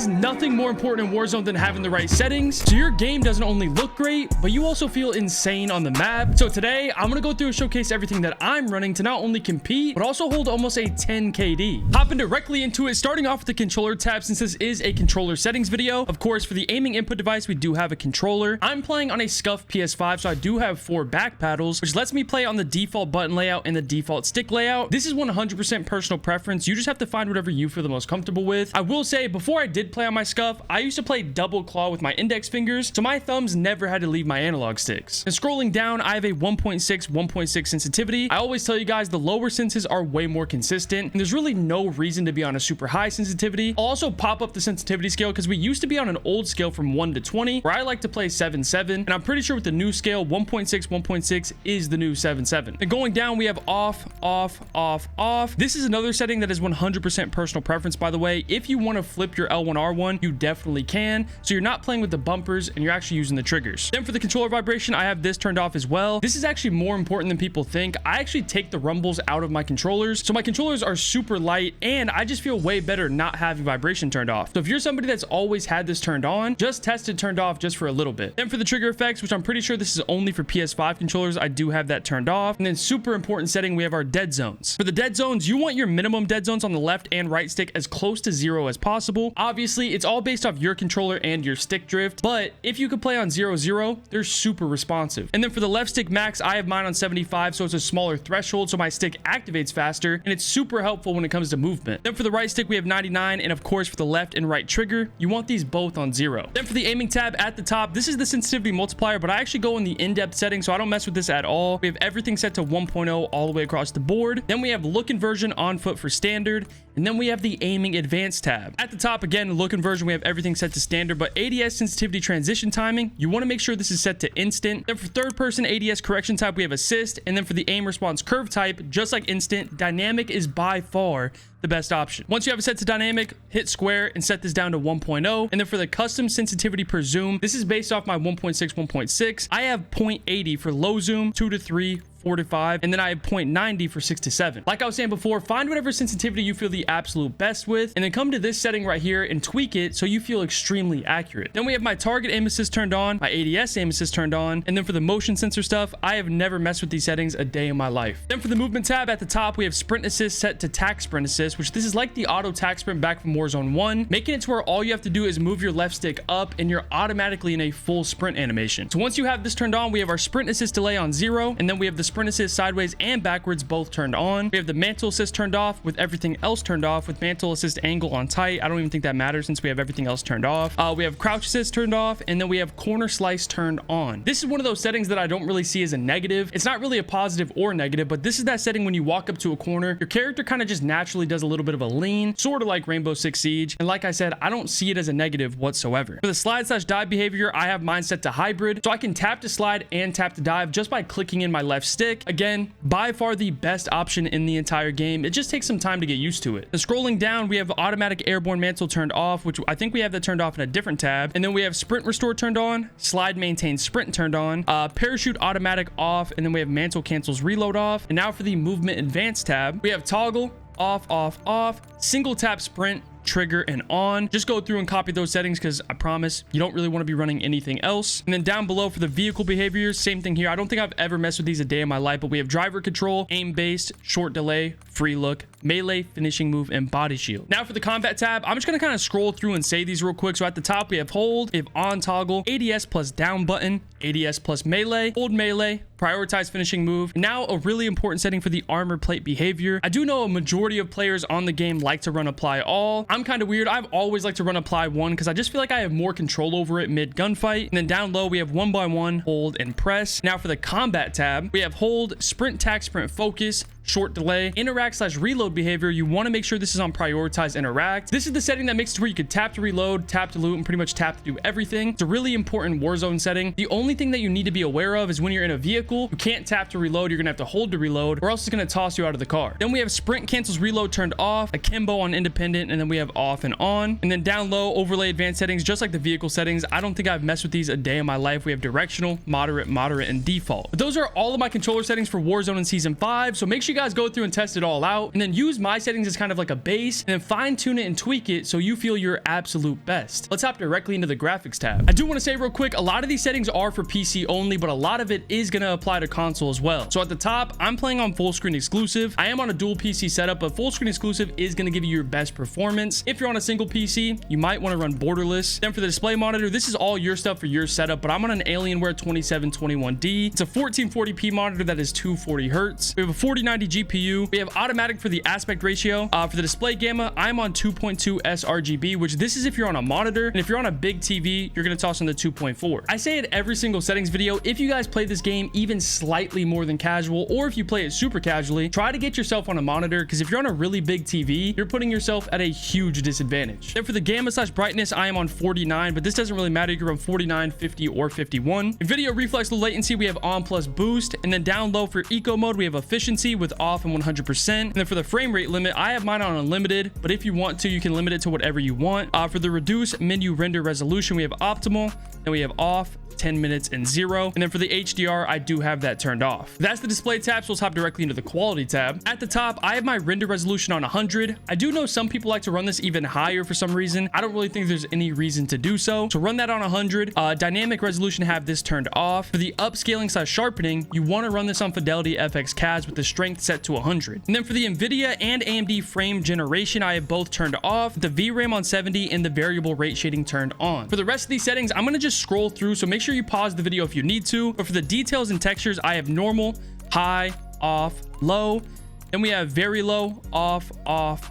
is nothing more important in Warzone than having the right settings, so your game doesn't only look great, but you also feel insane on the map. So today, I'm gonna go through and showcase everything that I'm running to not only compete, but also hold almost a 10 KD. Hopping directly into it, starting off with the controller tab, since this is a controller settings video. Of course, for the aiming input device, we do have a controller. I'm playing on a scuffed PS5, so I do have 4 back paddles, which lets me play on the default button layout and the default stick layout. This is 100% personal preference. You just have to find whatever you feel the most comfortable with. I will say, before I did play on my scuff, I used to play double claw with my index fingers, so my thumbs never had to leave my analog sticks. And scrolling down, I have a 1.6 sensitivity. I always tell you guys the lower senses are way more consistent, and there's really no reason to be on a super high sensitivity. I'll also pop up the sensitivity scale because we used to be on an old scale from 1 to 20, where I like to play 7.7, and I'm pretty sure with the new scale, 1.6 is the new 7.7. And going down, we have off, off, off, off. This is another setting that is 100% personal preference, by the way. If you want to flip your L1R1, you definitely can, so you're not playing with the bumpers and you're actually using the triggers. Then for the controller vibration, I have this turned off as well. This is actually more important than people think. I actually take the rumbles out of my controllers, so my controllers are super light, and I just feel way better not having vibration turned off. So if you're somebody that's always had this turned on, just test it turned off just for a little bit. Then for the trigger effects, which I'm pretty sure this is only for PS5 controllers, I do have that turned off. And then super important setting, we have our dead zones. For the dead zones, you want your minimum dead zones on the left and right stick as close to 0 as possible. Obviously, it's all based off your controller and your stick drift, but if you could play on 0-0, they're super responsive. And then for the left stick max, I have mine on 75, so it's a smaller threshold, so my stick activates faster, and it's super helpful when it comes to movement. Then for the right stick, we have 99, and of course for the left and right trigger, you want these both on 0. Then for the aiming tab at the top, this is the sensitivity multiplier, but I actually go in the in-depth setting, so I don't mess with this at all. We have everything set to 1.0 all the way across the board. Then we have look inversion on foot for standard, and then we have the aiming advanced tab. At the top, again, look inversion, we have everything set to standard, but ADS sensitivity transition timing, you want to make sure this is set to instant. Then for third person ADS correction type, we have assist, and then for the aim response curve type, just like instant, dynamic is by far the best option. Once you have it set to dynamic, hit square and set this down to 1.0. And then for the custom sensitivity per zoom, this is based off my 1.6. I have 0.80 for low zoom, 2 to 3, 4 to 5, and then I have 0.90 for 6 to 7. Like I was saying before, find whatever sensitivity you feel the absolute best with, and then come to this setting right here and tweak it so you feel extremely accurate. Then we have my target aim assist turned on, my ADS aim assist turned on, and then for the motion sensor stuff, I have never messed with these settings a day in my life. Then for the movement tab at the top, we have sprint assist set to tack sprint assist, which this is like the auto tack sprint back from Warzone 1, making it to where all you have to do is move your left stick up and you're automatically in a full sprint animation. So once you have this turned on, we have our sprint assist delay on 0, and then we have the sprint assist sideways and backwards both turned on. We have the mantle assist turned off with everything else turned off, with mantle assist angle on tight. I don't even think that matters since we have everything else turned off. We have crouch assist turned off, and then we have corner slice turned on. This is one of those settings that I don't really see as a negative. It's not really a positive or negative, but this is that setting when you walk up to a corner, your character kind of just naturally does a little bit of a lean, sort of like Rainbow Six Siege. And like I said, I don't see it as a negative whatsoever. For the slide/dive behavior, I have mine set to hybrid, so I can tap to slide and tap to dive just by clicking in my left stick. Again, by far the best option in the entire game. It just takes some time to get used to it. And scrolling down, we have automatic airborne mantle turned off, which I think we have that turned off in a different tab. And then we have sprint restore turned on, slide maintain sprint turned on, parachute automatic off, and then we have mantle cancels reload off. And now for the movement advanced tab, we have toggle off, off, off, single tap sprint, trigger, and on. Just go through and copy those settings because I promise you don't really want to be running anything else. And then down below for the vehicle behaviors, same thing here. I don't think I've ever messed with these a day in my life, but we have driver control, aim based, short delay, free look, melee, finishing move, and body shield. Now for the combat tab, I'm just going to kind of scroll through and say these real quick. So at the top, we have hold, we have on toggle, ADS plus down button, ADS plus melee, hold melee, prioritize finishing move. And now a really important setting for the armor plate behavior. I do know a majority of players on the game like to run apply all. I'm kind of weird. I've always liked to run apply one because I just feel like I have more control over it mid gunfight. And then down low, we have 1x1, hold, and press. Now for the combat tab, we have hold, sprint, tack, sprint, focus, short delay, interact/reload behavior. You want to make sure this is on prioritize interact. This is the setting that makes it where you could tap to reload, tap to loot, and pretty much tap to do everything. It's a really important Warzone setting. The only thing that you need to be aware of is when you're in a vehicle, you can't tap to reload. You're gonna have to hold to reload, or else it's gonna toss you out of the car. Then we have sprint cancels reload turned off, akimbo on independent, and then we have off and on. And then down low, overlay advanced settings, just like the vehicle settings. I don't think I've messed with these a day in my life. We have directional, moderate, and default. But those are all of my controller settings for Warzone in Season 5, so make sure you you guys go through and test it all out, and then use my settings as kind of like a base, and then fine tune it and tweak it so you feel your absolute best. Let's hop directly into the graphics tab. I do want to say real quick, a lot of these settings are for PC only, but a lot of it is going to apply to console as well. So at the top, I'm playing on full screen exclusive. I am on a dual PC setup, but full screen exclusive is going to give you your best performance. If you're on a single PC, you might want to run borderless. Then for the display monitor, this is all your stuff for your setup, but I'm on an Alienware 2721D. It's a 1440p monitor that is 240 hertz. We have a 4090 GPU. We have automatic for the aspect ratio. For the display gamma, I'm on 2.2 sRGB, which this is if you're on a monitor, and if you're on a big TV, you're going to toss in the 2.4. I say it every single settings video, if you guys play this game even slightly more than casual, or if you play it super casually, try to get yourself on a monitor, because if you're on a really big TV, you're putting yourself at a huge disadvantage. Then for the gamma / brightness, I am on 49, but this doesn't really matter. You can run 49, 50, or 51. In video reflex low latency, we have on plus boost, and then down low for eco mode, we have efficiency with off and 100%. And then for the frame rate limit, I have mine on unlimited, but if you want to, you can limit it to whatever you want. For the reduce menu render resolution, we have optimal, then we have off, 10 minutes and 0. And then for the HDR, I do have that turned off. That's the display tab, so let's hop directly into the quality tab. At the top, I have my render resolution on 100. I do know some people like to run this even higher for some reason. I don't really think there's any reason to do so. So run that on 100. Dynamic resolution, have this turned off. For the upscaling / sharpening, you want to run this on Fidelity FX CAS with the strength set to 100. And then for the NVIDIA and AMD frame generation, I have both turned off, the VRAM on 70 and the variable rate shading turned on. For the rest of these settings, I'm going to just scroll through, so make sure you pause the video if you need to. But for the details and textures, I have normal, high, off, low. Then we have very low, off,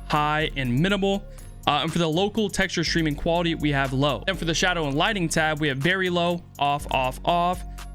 high, and minimal. And for the local texture streaming quality, we have low. And for the shadow and lighting tab, we have very low, off,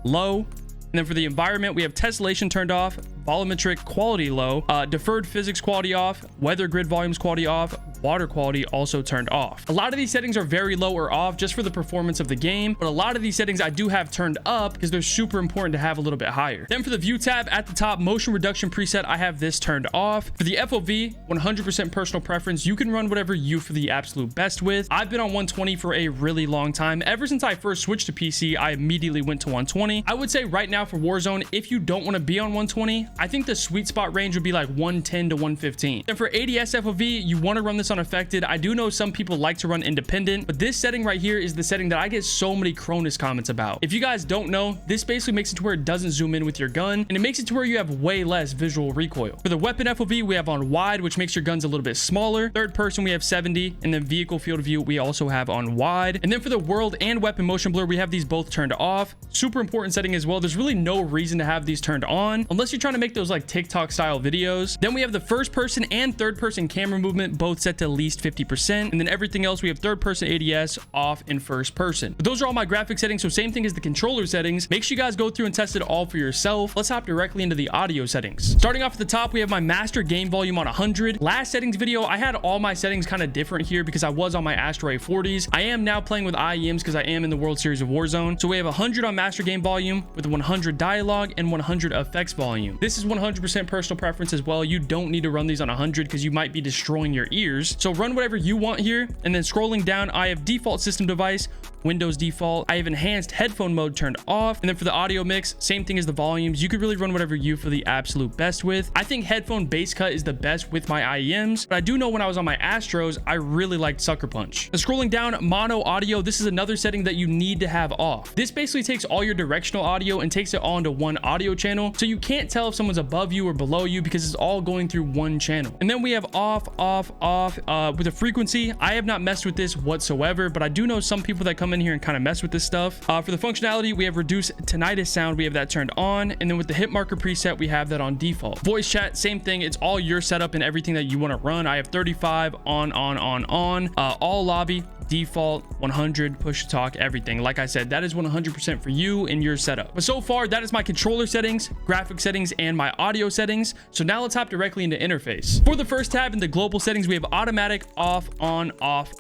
low. And then for the environment, we have tessellation turned off, volumetric quality low, deferred physics quality off, weather grid volumes quality off, water quality also turned off. A lot of these settings are very low or off just for the performance of the game, but a lot of these settings I do have turned up because they're super important to have a little bit higher. Then for the view tab at the top, motion reduction preset, I have this turned off. For the FOV, 100% personal preference. You can run whatever you feel the absolute best with. I've been on 120 for a really long time. Ever since I first switched to PC, I immediately went to 120. I would say right now for Warzone, if you don't want to be on 120, I think the sweet spot range would be like 110 to 115. Then for ADS FOV, you want to run this unaffected. I do know some people like to run independent, but this setting right here is the setting that I get so many Cronus comments about. If you guys don't know, this basically makes it to where it doesn't zoom in with your gun, and it makes it to where you have way less visual recoil. For the weapon FOV, we have on wide, which makes your guns a little bit smaller. Third person, we have 70, and then vehicle field of view, we also have on wide. And then for the world and weapon motion blur, we have these both turned off. Super important setting as well. There's really no reason to have these turned on unless you're trying to make those like TikTok style videos. Then we have the first person and third person camera movement both set to at least 50%, and then everything else we have third person ADS off in first person. But those are all my graphic settings, so same thing as the controller settings. Make sure you guys go through and test it all for yourself. Let's hop directly into the audio settings. Starting off at the top, we have my master gain volume on 100. Last settings video, I had all my settings kind of different here because I was on my Astro A40s. I am now playing with IEMs because I am in the World Series of Warzone. So we have 100 on master gain volume with 100 dialogue and 100 effects volume. This is 100% personal preference as well. You don't need to run these on 100 because you might be destroying your ears. So run whatever you want here. And then scrolling down, I have default system device, Windows default. I have enhanced headphone mode turned off. And then for the audio mix, same thing as the volumes. You could really run whatever you feel the absolute best with. I think headphone bass cut is the best with my IEMs, but I do know when I was on my Astros, I really liked Sucker Punch. And scrolling down, mono audio, this is another setting that you need to have off. This basically takes all your directional audio and takes it all into one audio channel, so you can't tell if someone's above you or below you because it's all going through one channel. And then we have off with the frequency. I have not messed with this whatsoever, but I do know some people that come in here and kind of mess with this stuff. For the functionality, we have reduce tinnitus sound, we have that turned on, and then with the hit marker preset, we have that on default. Voice chat, same thing. It's all your setup and everything that you want to run. I have 35 on all lobby, default, 100, push to talk, everything. Like I said, that is 100% for you and your setup. But so far, that is my controller settings, graphic settings, and my audio settings. So now let's hop directly into interface. For the first tab in the global settings, we have automatic, off, on, off.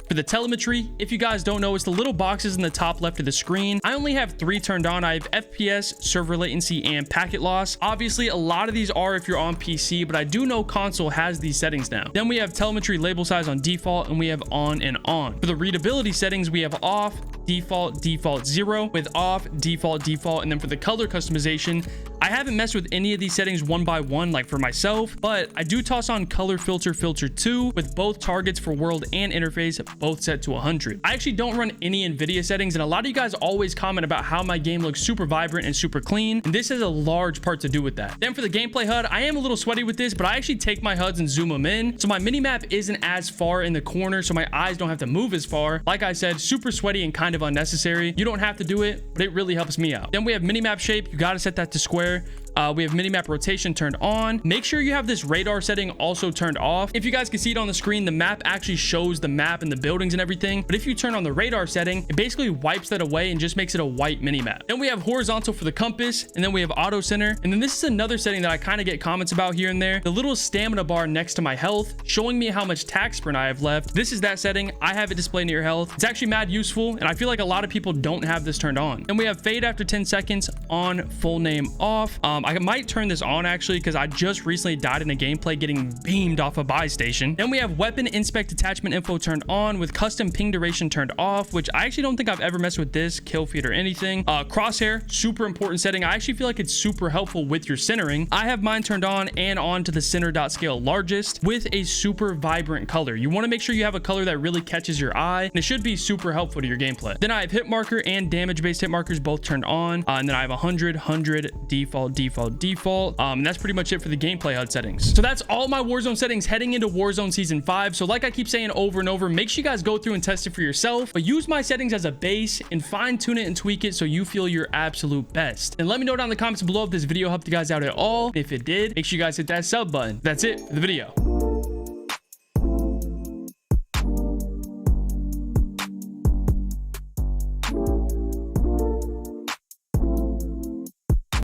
For the telemetry, if you guys don't know, it's the little boxes in the top left of the screen. I only have 3 turned on. I have FPS, server latency, and packet loss. Obviously, a lot of these are if you're on PC, but I do know console has these settings now. Then we have telemetry label size on default, and we have on and on. For the readability settings, we have off, default, default 0, with off, default, default. And then for the color customization, I haven't messed with any of these settings one by one like for myself, but I do toss on color filter, filter 2, with both targets for world and interface both set to 100. I actually don't run any NVIDIA settings, and a lot of you guys always comment about how my game looks super vibrant and super clean, and this has a large part to do with that. Then for the gameplay HUD, I am a little sweaty with this, but I actually take my HUDs and zoom them in, so my minimap isn't as far in the corner, so my eyes don't have to move as far. Like I said, super sweaty and kind of unnecessary. You don't have to do it, but it really helps me out. Then we have minimap shape. You got to set that to square. We have minimap rotation turned on. Make sure you have this radar setting also turned off. If you guys can see it on the screen, the map actually shows the map and the buildings and everything. But if you turn on the radar setting, it basically wipes that away and just makes it a white minimap. Then we have horizontal for the compass, and then we have auto center. And then this is another setting that I kind of get comments about here and there. The little stamina bar next to my health, showing me how much attack sprint I have left. This is that setting. I have it displayed near health. It's actually mad useful, and I feel like a lot of people don't have this turned on. Then we have fade after 10 seconds on, full name off. I might turn this on actually because I just recently died in a gameplay getting beamed off a buy station. Then we have weapon inspect attachment info turned on, with custom ping duration turned off, which I actually don't think I've ever messed with this, kill feed or anything. Crosshair, super important setting. I actually feel like it's super helpful with your centering. I have mine turned on and on to the center dot scale largest with a super vibrant color. You want to make sure you have a color that really catches your eye, and it should be super helpful to your gameplay. Then I have hit marker and damage based hit markers both turned on, and then I have 100, 100, default, default, default. And that's pretty much it for the gameplay HUD settings. So that's all my Warzone settings heading into Warzone Season 5. So like I keep saying over and over, make sure you guys go through and test it for yourself, but use my settings as a base and fine tune it and tweak it so you feel your absolute best. And let me know down in the comments below if this video helped you guys out at all. If it did, make sure you guys hit that sub button. That's it for the video.